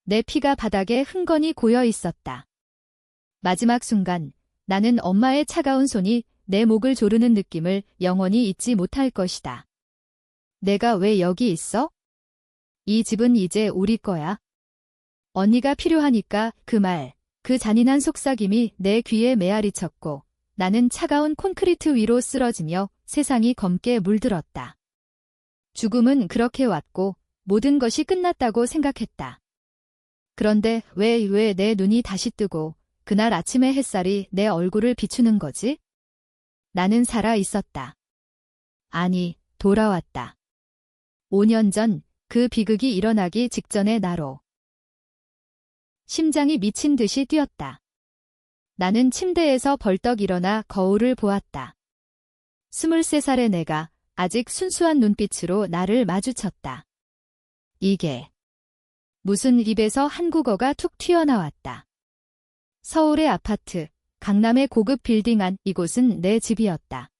내 피가 바닥에 흥건히 고여 있었다. 마지막 순간 나는 엄마의 차가운 손이 내 목을 조르는 느낌을 영원히 잊지 못할 것이다. 내가 왜 여기 있어? 이 집은 이제 우리 거야. 언니가 필요하니까 그 잔인한 속삭임이 내 귀에 메아리쳤고 나는 차가운 콘크리트 위로 쓰러지며 세상이 검게 물들었다. 죽음은 그렇게 왔고 모든 것이 끝났다고 생각했다. 그런데 왜 내 눈이 다시 뜨고 그날 아침의 햇살이 내 얼굴을 비추는 거지? 나는 살아 있었다. 아니, 돌아왔다. 5년 전 그 비극이 일어나기 직전의 나로. 심장이 미친 듯이 뛰었다. 나는 침대에서 벌떡 일어나 거울을 보았다. 23살의 내가 아직 순수한 눈빛으로 나를 마주쳤다. 이게 무슨 입에서 한국어가 툭 튀어나왔다. 서울의 아파트, 강남의 고급 빌딩 안 이곳은 내 집이었다.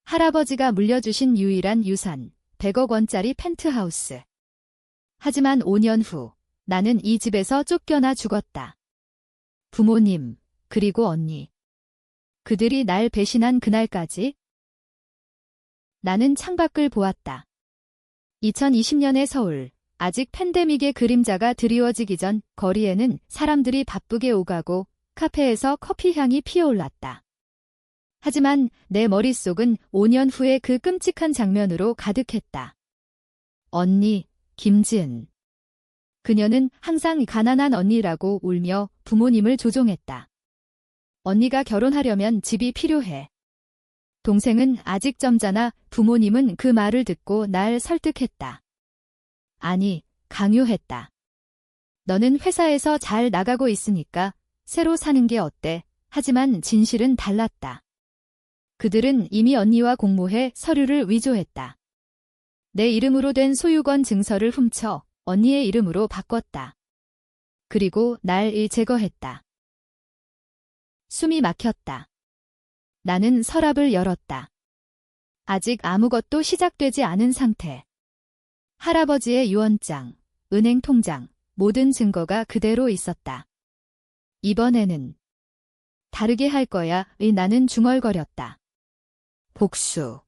할아버지가 물려주신 유일한 유산, 100억 원짜리 펜트하우스. 하지만 5년 후 나는 이 집에서 쫓겨나 죽었다. 부모님, 그리고 언니. 그들이 날 배신한 그날까지 나는 창밖을 보았다. 2020년의 서울, 아직 팬데믹의 그림자가 드리워지기 전 거리에는 사람들이 바쁘게 오가고 카페에서 커피 향이 피어올랐다. 하지만 내 머릿속은 5년 후의 그 끔찍한 장면으로 가득했다. 언니, 김지은. 그녀는 항상 가난한 언니라고 울며 부모님을 조종했다. 언니가 결혼하려면 집이 필요해. 동생은 아직 점잖아 부모님은 그 말을 듣고 날 설득했다. 아니, 강요했다. 너는 회사에서 잘 나가고 있으니까 새로 사는 게 어때? 하지만 진실은 달랐다. 그들은 이미 언니와 공모해 서류를 위조했다. 내 이름으로 된 소유권 증서를 훔쳐 언니의 이름으로 바꿨다. 그리고 날 제거했다. 숨이 막혔다. 나는 서랍을 열었다. 아직 아무것도 시작되지 않은 상태. 할아버지의 유언장, 은행 통장, 모든 증거가 그대로 있었다. 이번에는 다르게 할 거야. 나는 중얼거렸다. 복수.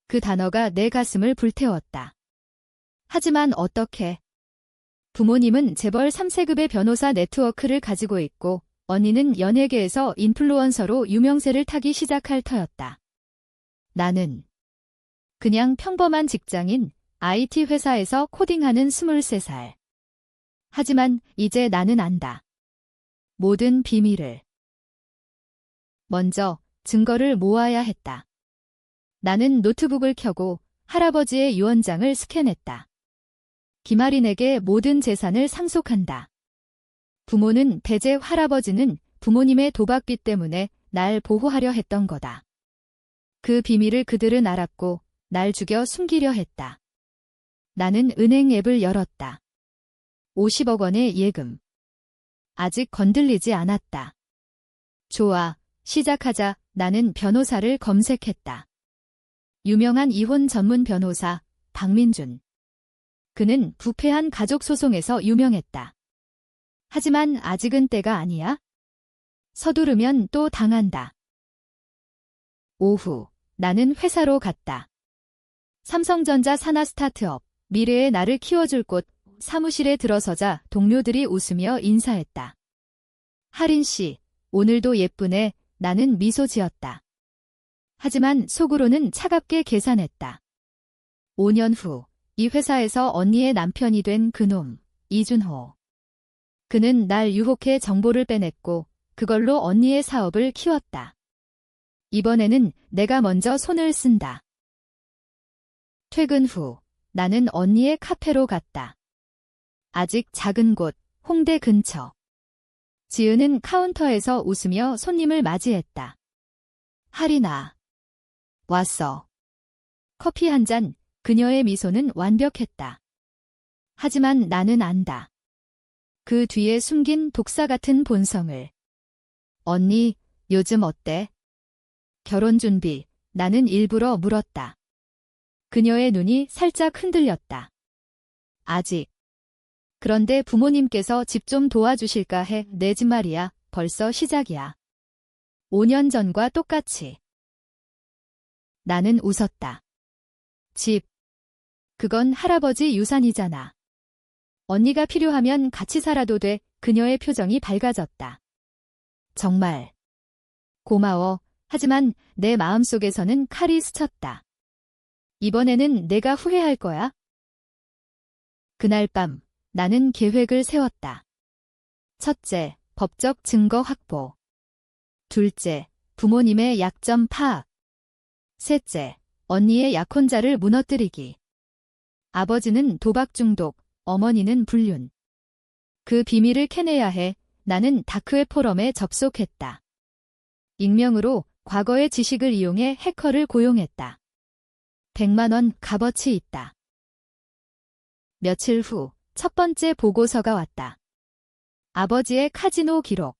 그 단어가 내 가슴을 불태웠다. 하지만 어떻게? 부모님은 재벌 3세급의 변호사 네트워크를 가지고 있고 언니는 연예계에서 인플루언서로 유명세를 타기 시작할 터였다. 나는 그냥 평범한 직장인 IT 회사에서 코딩하는 23살. 하지만 이제 나는 안다. 모든 비밀을. 먼저 증거를 모아야 했다. 나는 노트북을 켜고 할아버지의 유언장을 스캔했다. 김아린에게 모든 재산을 상속한다. 부모는 배제, 할아버지는 부모님의 도박빚 때문에 날 보호하려 했던 거다. 그 비밀을 그들은 알았고 날 죽여 숨기려 했다. 나는 은행 앱을 열었다. 50억 원의 예금. 아직 건들리지 않았다. 좋아, 시작하자. 나는 변호사를 검색했다. 유명한 이혼 전문 변호사, 박민준. 그는 부패한 가족 소송에서 유명했다. 하지만 아직은 때가 아니야. 서두르면 또 당한다. 오후, 나는 회사로 갔다. 삼성전자 산하 스타트업, 미래의 나를 키워줄 곳, 사무실에 들어서자 동료들이 웃으며 인사했다. 하린 씨, 오늘도 예쁘네. 나는 미소 지었다. 하지만 속으로는 차갑게 계산했다. 5년 후, 이 회사에서 언니의 남편이 된 그놈, 이준호. 그는 날 유혹해 정보를 빼냈고 그걸로 언니의 사업을 키웠다. 이번에는 내가 먼저 손을 쓴다. 퇴근 후, 나는 언니의 카페로 갔다. 아직 작은 곳, 홍대 근처. 지은은 카운터에서 웃으며 손님을 맞이했다. 하린아. 왔어. 커피 한 잔, 그녀의 미소는 완벽했다. 하지만 나는 안다. 그 뒤에 숨긴 독사 같은 본성을. 언니, 요즘 어때? 결혼 준비, 나는 일부러 물었다. 그녀의 눈이 살짝 흔들렸다. 아직. 그런데 부모님께서 집 좀 도와주실까 해. 내 집 말이야. 벌써 시작이야. 5년 전과 똑같이. 나는 웃었다. 집. 그건 할아버지 유산이잖아. 언니가 필요하면 같이 살아도 돼. 그녀의 표정이 밝아졌다. 정말. 고마워. 하지만 내 마음속에서는 칼이 스쳤다. 이번에는 내가 후회할 거야. 그날 밤 나는 계획을 세웠다. 첫째, 법적 증거 확보. 둘째, 부모님의 약점 파악. 셋째, 언니의 약혼자를 무너뜨리기. 아버지는 도박 중독, 어머니는 불륜. 그 비밀을 캐내야 해. 나는 다크웹 포럼에 접속했다. 익명으로 과거의 지식을 이용해 해커를 고용했다. 100만 원 값어치 있다. 며칠 후 첫 번째 보고서가 왔다. 아버지의 카지노 기록.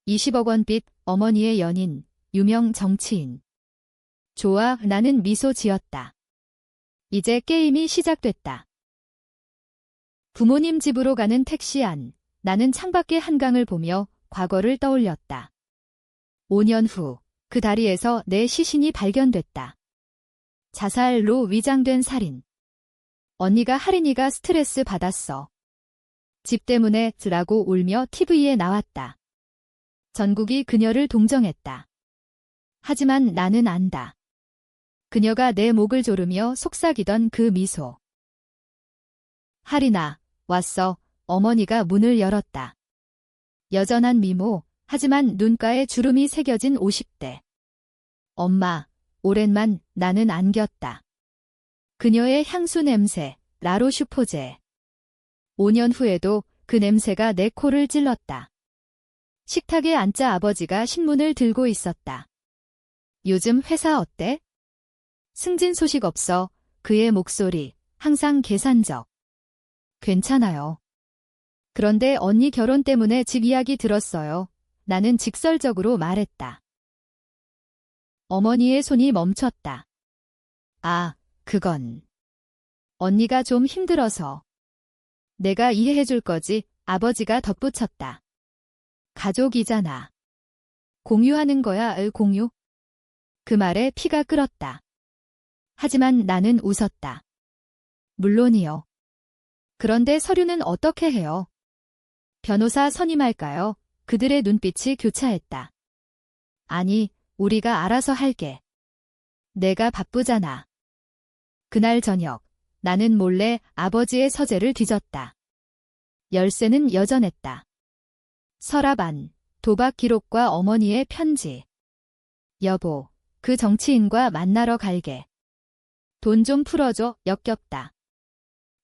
20억 원 빚, 어머니의 연인, 유명 정치인. 좋아, 나는 미소 지었다. 이제 게임이 시작됐다. 부모님 집으로 가는 택시 안, 나는 창밖의 한강을 보며 과거를 떠올렸다. 5년 후, 그 다리에서 내 시신이 발견됐다. 자살로 위장된 살인. 언니가 할인이가 스트레스 받았어. 집 때문에 라고 울며 TV에 나왔다. 전국이 그녀를 동정했다. 하지만 나는 안다. 그녀가 내 목을 조르며 속삭이던 그 미소. 할인아, 왔어. 어머니가 문을 열었다. 여전한 미모, 하지만 눈가에 주름이 새겨진 50대. 엄마, 오랜만. 나는 안겼다. 그녀의 향수 냄새, 라로슈포제. 5년 후에도 그 냄새가 내 코를 찔렀다. 식탁에 앉자 아버지가 신문을 들고 있었다. 요즘 회사 어때? 승진 소식 없어. 그의 목소리, 항상 계산적. 괜찮아요. 그런데 언니 결혼 때문에 집 이야기 들었어요. 나는 직설적으로 말했다. 어머니의 손이 멈췄다. 아, 그건. 언니가 좀 힘들어서. 내가 이해해줄 거지. 아버지가 덧붙였다. 가족이잖아. 공유하는 거야, 공유. 그 말에 피가 끓었다. 하지만 나는 웃었다. 물론이요. 그런데 서류는 어떻게 해요? 변호사 선임할까요? 그들의 눈빛이 교차했다. 아니, 우리가 알아서 할게. 내가 바쁘잖아. 그날 저녁, 나는 몰래 아버지의 서재를 뒤졌다. 열쇠는 여전했다. 서랍 안, 도박 기록과 어머니의 편지. 여보, 그 정치인과 만나러 갈게. 돈 좀 풀어줘. 역겹다.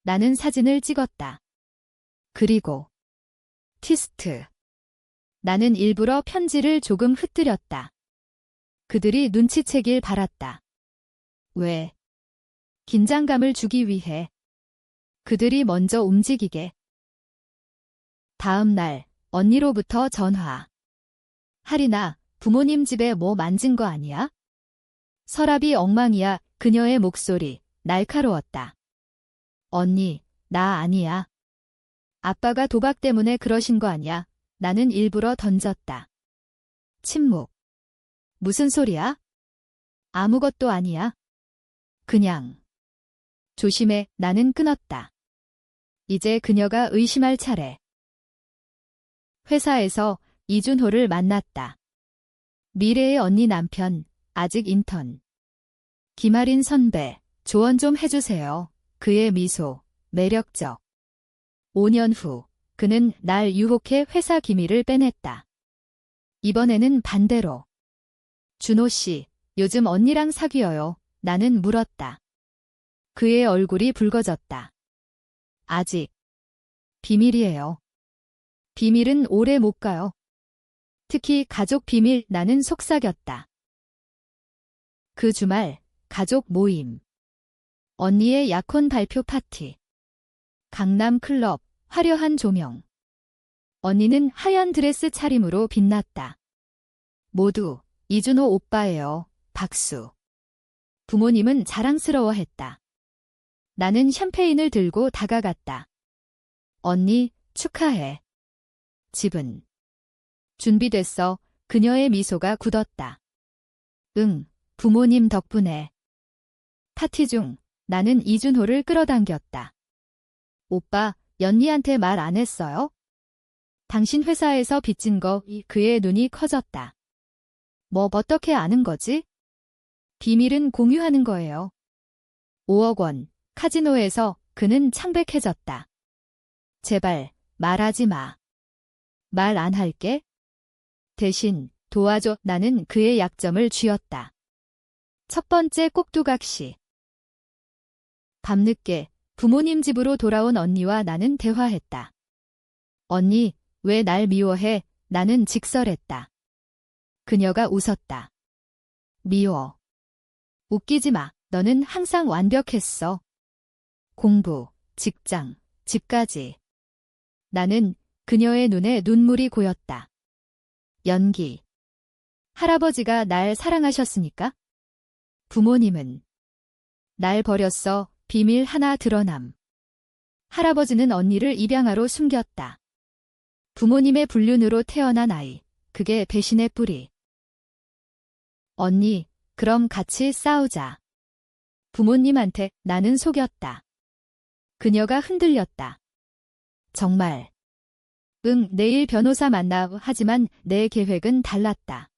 나는 사진을 찍었다. 그리고 티스트. 나는 일부러 편지를 조금 흩뜨렸다. 그들이 눈치채길 바랐다. 왜? 긴장감을 주기 위해. 그들이 먼저 움직이게. 다음 날, 언니로부터 전화. 할인아, 부모님 집에 뭐 만진 거 아니야? 서랍이 엉망이야. 그녀의 목소리, 날카로웠다. 언니, 나 아니야. 아빠가 도박 때문에 그러신 거 아니야. 나는 일부러 던졌다. 침묵. 무슨 소리야? 아무것도 아니야. 그냥. 조심해. 나는 끊었다. 이제 그녀가 의심할 차례. 회사에서 이준호를 만났다. 미래의 언니 남편, 아직 인턴. 김아린 선배, 조언 좀 해주세요. 그의 미소, 매력적. 5년 후, 그는 날 유혹해 회사 기밀을 빼냈다. 이번에는 반대로. 준호 씨, 요즘 언니랑 사귀어요. 나는 물었다. 그의 얼굴이 붉어졌다. 아직. 비밀이에요. 비밀은 오래 못 가요. 특히 가족 비밀. 나는 속삭였다. 그 주말, 가족 모임. 언니의 약혼 발표 파티. 강남 클럽, 화려한 조명. 언니는 하얀 드레스 차림으로 빛났다. 모두 이준호 오빠예요. 박수. 부모님은 자랑스러워했다. 나는 샴페인을 들고 다가갔다. 언니, 축하해. 집은 준비됐어. 그녀의 미소가 굳었다. 응, 부모님 덕분에. 파티 중 나는 이준호를 끌어당겼다. 오빠, 연니한테 말 안 했어요? 당신 회사에서 빚진 거. 그의 눈이 커졌다. 뭐 어떻게 아는 거지? 비밀은 공유하는 거예요. 5억 원, 카지노에서. 그는 창백해졌다. 제발, 말하지 마. 말 안 할게. 대신, 도와줘. 나는 그의 약점을 쥐었다. 첫 번째 꼭두각시. 밤늦게 부모님 집으로 돌아온 언니와 나는 대화했다. 언니, 왜 날 미워해? 나는 직설했다. 그녀가 웃었다. 미워. 웃기지 마. 너는 항상 완벽했어. 공부, 직장, 집까지. 나는 그녀의 눈에 눈물이 고였다. 연기. 할아버지가 날 사랑하셨으니까? 부모님은 날 버렸어. 비밀 하나 드러남. 할아버지는 언니를 입양아로 숨겼다. 부모님의 불륜으로 태어난 아이. 그게 배신의 뿌리. 언니, 그럼 같이 싸우자. 부모님한테. 나는 속였다. 그녀가 흔들렸다. 정말. 응, 내일 변호사 만나. 하지만 내 계획은 달랐다.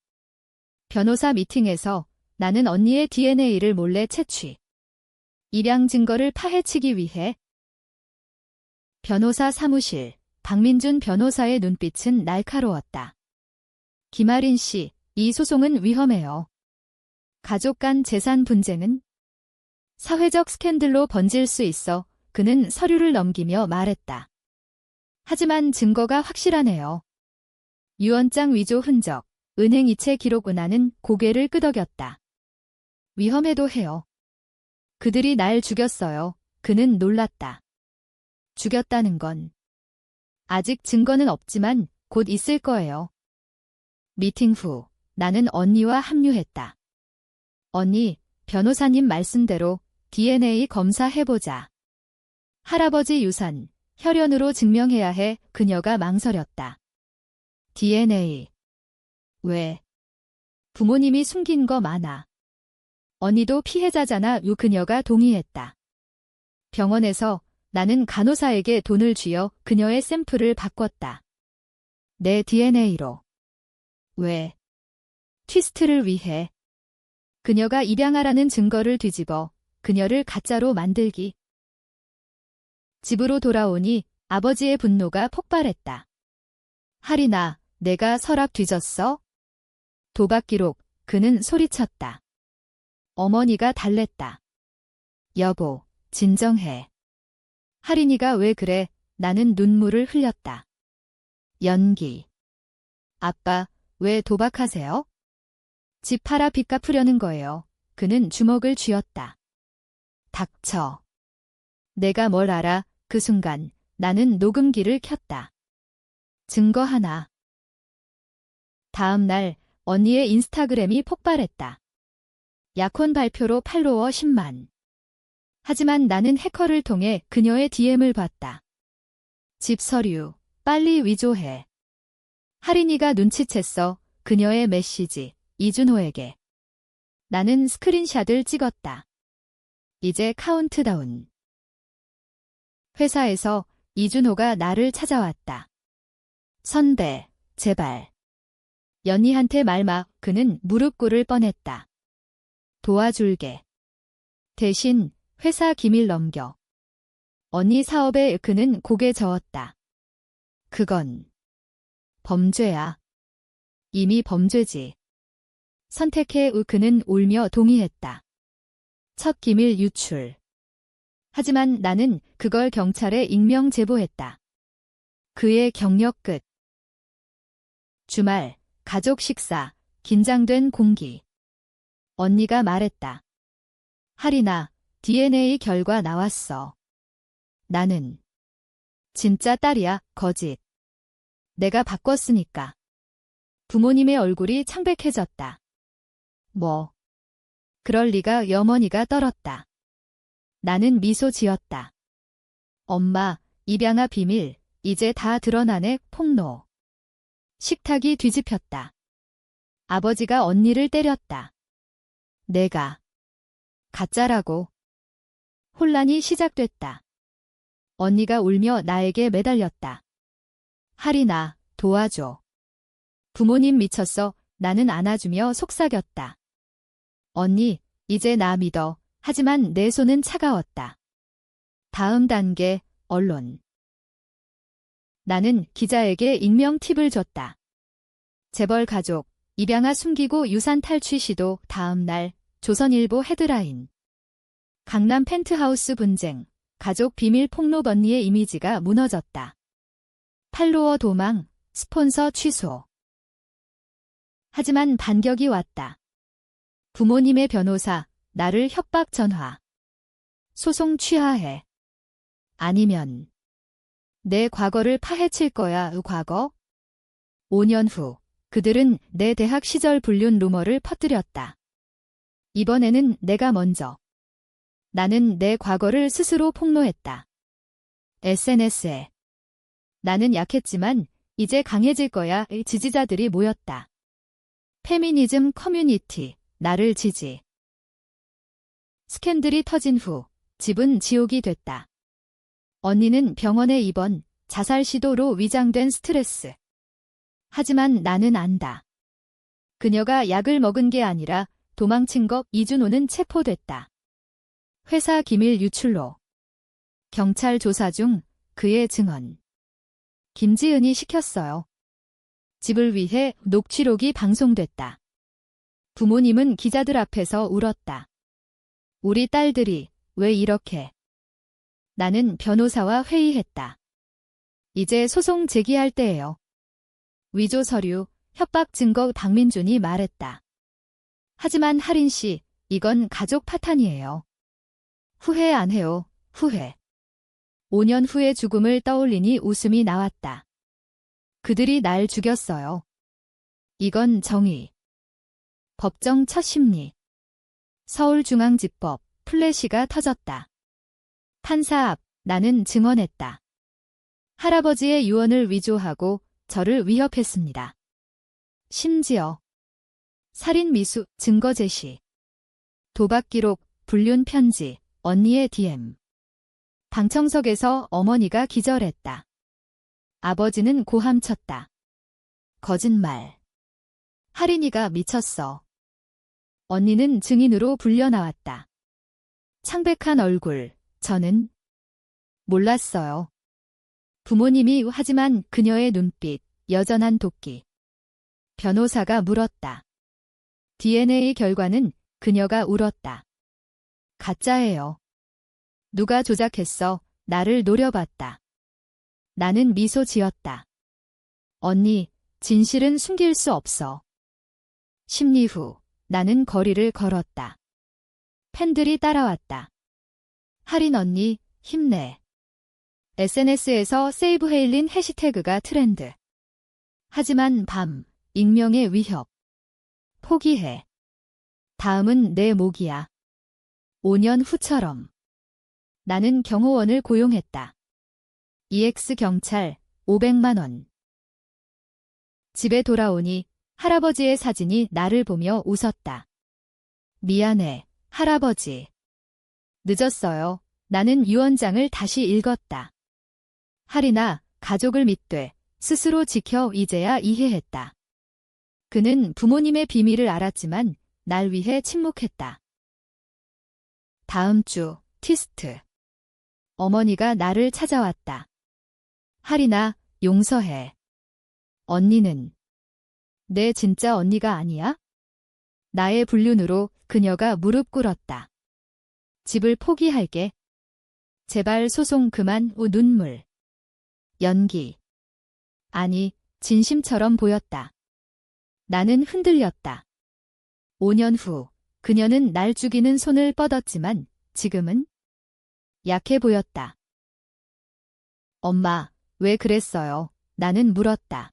변호사 미팅에서 나는 언니의 DNA를 몰래 채취. 입양 증거를 파헤치기 위해. 변호사 사무실. 박민준 변호사의 눈빛은 날카로웠다. 김아린 씨, 이 소송은 위험해요. 가족 간 재산 분쟁은 사회적 스캔들로 번질 수 있어. 그는 서류를 넘기며 말했다. 하지만 증거가 확실하네요. 유언장 위조 흔적, 은행 이체 기록. 은하는 고개를 끄덕였다. 위험해도 해요. 그들이 날 죽였어요. 그는 놀랐다. 죽였다는 건 아직 증거는 없지만 곧 있을 거예요. 미팅 후 나는 언니와 합류했다. 언니, 변호사님 말씀대로 DNA 검사해보자. 할아버지 유산, 혈연으로 증명해야 해. 그녀가 망설였다. DNA. 왜? 부모님이 숨긴 거 많아. 언니도 피해자잖아. 그녀가 동의했다. 병원에서 나는 간호사에게 돈을 쥐어 그녀의 샘플을 바꿨다. 내 DNA로. 왜? 트위스트를 위해. 그녀가 입양아라는 증거를 뒤집어 그녀를 가짜로 만들기. 집으로 돌아오니 아버지의 분노가 폭발했다. 할인아, 내가 서랍 뒤졌어? 도박 기록. 그는 소리쳤다. 어머니가 달랬다. 여보, 진정해. 할인이가 왜 그래? 나는 눈물을 흘렸다. 연기. 아빠, 왜 도박하세요? 집 팔아 빚 갚으려는 거예요. 그는 주먹을 쥐었다. 닥쳐. 내가 뭘 알아? 그 순간 나는 녹음기를 켰다. 증거 하나. 다음 날 언니의 인스타그램이 폭발했다. 약혼 발표로 팔로워 10만. 하지만 나는 해커를 통해 그녀의 DM을 봤다. 집 서류, 빨리 위조해. 할인이가 눈치챘어. 그녀의 메시지, 이준호에게. 나는 스크린샷을 찍었다. 이제 카운트다운. 회사에서 이준호가 나를 찾아왔다. 선배, 제발. 연희한테 말 마. 그는 무릎 꿇을 뻔했다. 도와줄게. 대신 회사 기밀 넘겨. 언니 사업에. 그는 고개 저었다. 그건 범죄야. 이미 범죄지. 선택해. 그는 울며 동의했다. 첫 기밀 유출. 하지만 나는 그걸 경찰에 익명 제보했다. 그의 경력 끝. 주말, 가족 식사, 긴장된 공기. 언니가 말했다. 할인아, DNA 결과 나왔어. 나는 진짜 딸이야. 거짓. 내가 바꿨으니까. 부모님의 얼굴이 창백해졌다. 뭐? 그럴 리가. 어머니가 떨었다. 나는 미소 지었다. 엄마, 입양아 비밀, 이제 다 드러나네. 폭로. 식탁이 뒤집혔다. 아버지가 언니를 때렸다. 내가 가짜라고. 혼란이 시작됐다. 언니가 울며 나에게 매달렸다. 하리나, 도와줘. 부모님 미쳤어. 나는 안아주며 속삭였다. 언니, 이제 나 믿어. 하지만 내 손은 차가웠다. 다음 단계, 언론. 나는 기자에게 익명 팁을 줬다. 재벌 가족, 입양아 숨기고 유산 탈취 시도. 다음 날, 조선일보 헤드라인. 강남 펜트하우스 분쟁, 가족 비밀 폭로. 언니의 이미지가 무너졌다. 팔로워 도망, 스폰서 취소. 하지만 반격이 왔다. 부모님의 변호사, 나를 협박 전화. 소송 취하해. 아니면 내 과거를 파헤칠 거야. 과거? 5년 후, 그들은 내 대학 시절 불륜 루머를 퍼뜨렸다. 이번에는 내가 먼저. 나는 내 과거를 스스로 폭로했다. SNS에. 나는 약했지만 이제 강해질 거야. 의 지지자들이 모였다. 페미니즘 커뮤니티, 나를 지지. 스캔들이 터진 후 집은 지옥이 됐다. 언니는 병원에 입원, 자살 시도로 위장된 스트레스. 하지만 나는 안다. 그녀가 약을 먹은 게 아니라 도망친 것. 이준호는 체포됐다. 회사 기밀 유출로. 경찰 조사 중 그의 증언. 김지은이 시켰어요. 집을 위해 녹취록이 방송됐다. 부모님은 기자들 앞에서 울었다. 우리 딸들이 왜 이렇게. 나는 변호사와 회의했다. 이제 소송 제기할 때예요. 위조 서류, 협박 증거. 박민준이 말했다. 하지만 하린 씨, 이건 가족 파탄이에요. 후회 안 해요. 후회. 5년 후의 죽음을 떠올리니 웃음이 나왔다. 그들이 날 죽였어요. 이건 정의. 법정 첫 심리. 서울중앙지법, 플래시가 터졌다. 판사 앞, 나는 증언했다. 할아버지의 유언을 위조하고 저를 위협했습니다. 심지어 살인 미수, 증거 제시. 도박 기록, 불륜 편지, 언니의 DM. 방청석에서 어머니가 기절했다. 아버지는 고함쳤다. 거짓말. 하린이가 미쳤어. 언니는 증인으로 불려 나왔다. 창백한 얼굴, 저는 몰랐어요. 부모님이. 하지만 그녀의 눈빛, 여전한 도끼. 변호사가 물었다. DNA 결과는. 그녀가 울었다. 가짜예요. 누가 조작했어. 나를 노려봤다. 나는 미소 지었다. 언니, 진실은 숨길 수 없어. 심리 후, 나는 거리를 걸었다. 팬들이 따라왔다. 하린 언니, 힘내. SNS에서 세이브 헤일린 해시태그가 트렌드. 하지만 밤, 익명의 위협. 포기해. 다음은 내 목이야. 5년 후처럼. 나는 경호원을 고용했다. EX 경찰, 500만 원. 집에 돌아오니 할아버지의 사진이 나를 보며 웃었다. 미안해, 할아버지. 늦었어요. 나는 유언장을 다시 읽었다. 하리나, 가족을 믿되 스스로 지켜. 이제야 이해했다. 그는 부모님의 비밀을 알았지만 날 위해 침묵했다. 다음 주, 티스트. 어머니가 나를 찾아왔다. 하리나, 용서해. 언니는 내 진짜 언니가 아니야? 나의 불륜으로 그녀가 무릎 꿇었다. 집을 포기할게. 제발 소송 그만. 눈물. 연기. 아니, 진심처럼 보였다. 나는 흔들렸다. 5년 후, 그녀는 날 죽이는 손을 뻗었지만 지금은 약해 보였다. 엄마, 왜 그랬어요? 나는 물었다.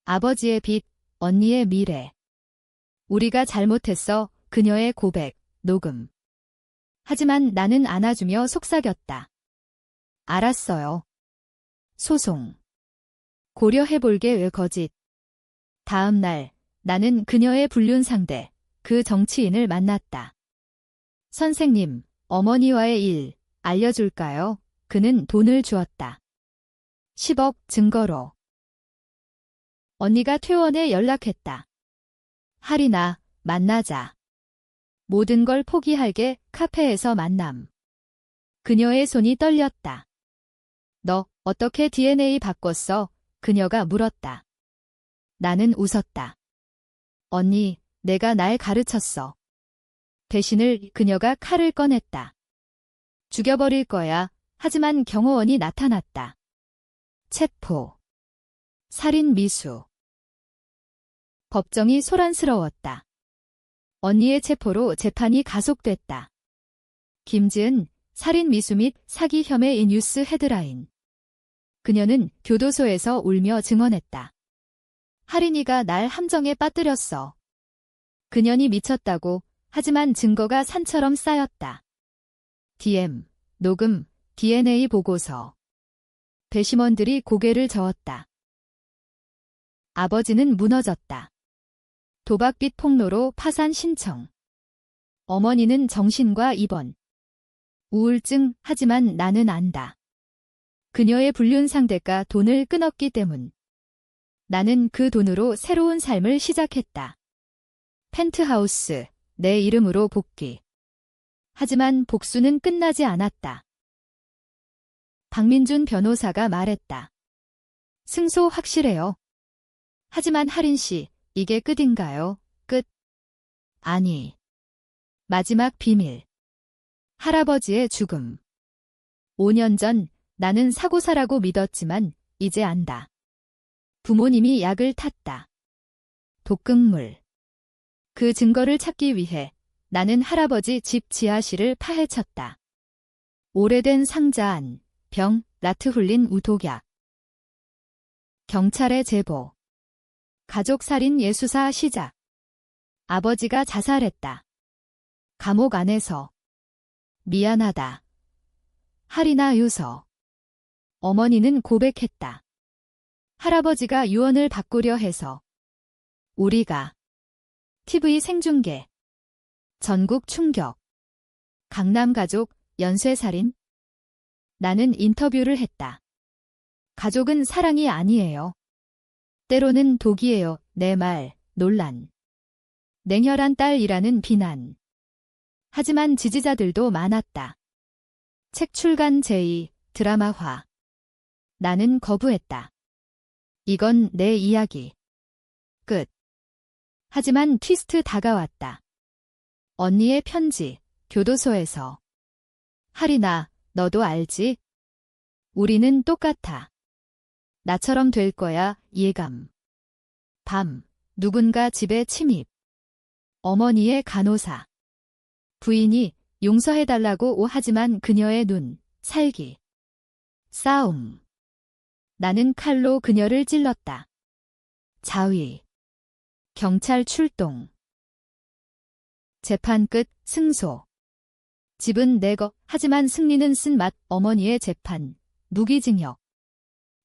아버지의 빚, 언니의 미래. 우리가 잘못했어. 그녀의 고백, 녹음. 하지만 나는 안아주며 속삭였다. 알았어요. 소송. 고려해볼게 왜 거짓. 다음 날 나는 그녀의 불륜 상대, 그 정치인을 만났다. 선생님, 어머니와의 일 알려줄까요? 그는 돈을 주었다. 10억 증거로. 언니가 퇴원해 연락했다. 할인아, 만나자. 모든 걸 포기할게. 카페에서 만남. 그녀의 손이 떨렸다. 너 어떻게 DNA 바꿨어? 그녀가 물었다. 나는 웃었다. 언니, 내가 날 가르쳤어. 대신을 그녀가 칼을 꺼냈다. 죽여버릴 거야. 하지만 경호원이 나타났다. 체포. 살인 미수. 법정이 소란스러웠다. 언니의 체포로 재판이 가속됐다. 김지은, 살인 미수 및 사기 혐의인 뉴스 헤드라인. 그녀는 교도소에서 울며 증언했다. 할인이가 날 함정에 빠뜨렸어. 그년이 미쳤다고. 하지만 증거가 산처럼 쌓였다. DM, 녹음, DNA 보고서. 배심원들이 고개를 저었다. 아버지는 무너졌다. 도박빚 폭로로 파산 신청. 어머니는 정신과 입원. 우울증. 하지만 나는 안다. 그녀의 불륜 상대가 돈을 끊었기 때문. 나는 그 돈으로 새로운 삶을 시작했다. 펜트하우스, 내 이름으로 복귀. 하지만 복수는 끝나지 않았다. 박민준 변호사가 말했다. 승소 확실해요. 하지만 할인 씨, 이게 끝인가요? 끝. 아니. 마지막 비밀. 할아버지의 죽음. 5년 전 나는 사고사라고 믿었지만 이제 안다. 부모님이 약을 탔다. 독극물. 그 증거를 찾기 위해 나는 할아버지 집 지하실을 파헤쳤다. 오래된 상자 안, 병, 라트 흘린 우독약. 경찰의 제보. 가족살인 예수사 시작. 아버지가 자살했다. 감옥 안에서. 미안하다. 할인아 유서. 어머니는 고백했다. 할아버지가 유언을 바꾸려 해서. 우리가. TV 생중계. 전국 충격. 강남 가족 연쇄살인. 나는 인터뷰를 했다. 가족은 사랑이 아니에요. 때로는 독이에요. 내 말, 논란. 냉혈한 딸이라는 비난. 하지만 지지자들도 많았다. 책 출간 제의, 드라마화. 나는 거부했다. 이건 내 이야기. 끝. 하지만 트위스트 다가왔다. 언니의 편지, 교도소에서. 할인아, 너도 알지? 우리는 똑같아. 나처럼 될 거야. 예감. 밤, 누군가 집에 침입. 어머니의 간호사. 부인이 용서해달라고 하지만 그녀의 눈, 살기. 싸움. 나는 칼로 그녀를 찔렀다. 자위. 경찰 출동. 재판 끝. 승소. 집은 내 거. 하지만 승리는 쓴맛. 어머니의 재판. 무기징역.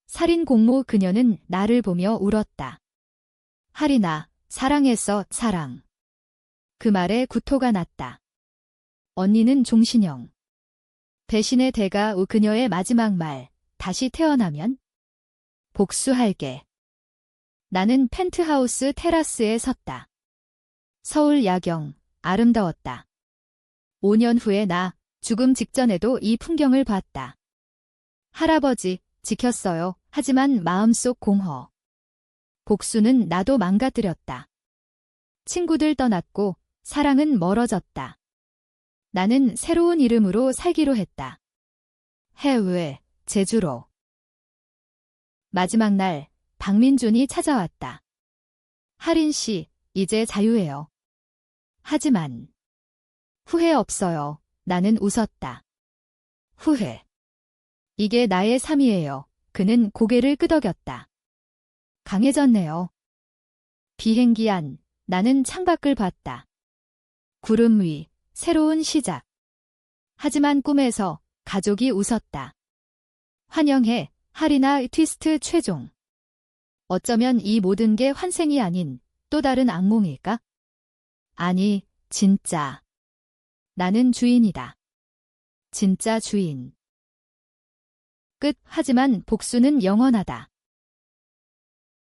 살인 공모. 그녀는 나를 보며 울었다. 할인아, 사랑했어. 사랑. 그 말에 구토가 났다. 언니는 종신형. 배신의 대가. 그녀의 마지막 말. 다시 태어나면? 복수할게. 나는 펜트하우스 테라스에 섰다. 서울 야경, 아름다웠다. 5년 후에 나, 죽음 직전에도 이 풍경을 봤다. 할아버지, 지켰어요. 하지만 마음속 공허. 복수는 나도 망가뜨렸다. 친구들 떠났고, 사랑은 멀어졌다. 나는 새로운 이름으로 살기로 했다. 해외, 제주로. 마지막 날, 박민준이 찾아왔다. 할인 씨, 이제 자유해요. 하지만 후회 없어요. 나는 웃었다. 후회. 이게 나의 삶이에요. 그는 고개를 끄덕였다. 강해졌네요. 비행기 안, 나는 창밖을 봤다. 구름 위, 새로운 시작. 하지만 꿈에서 가족이 웃었다. 환영해, 할인아 트위스트 최종. 어쩌면 이 모든 게 환생이 아닌 또 다른 악몽일까? 아니, 진짜. 나는 주인이다. 진짜 주인. 끝. 하지만 복수는 영원하다.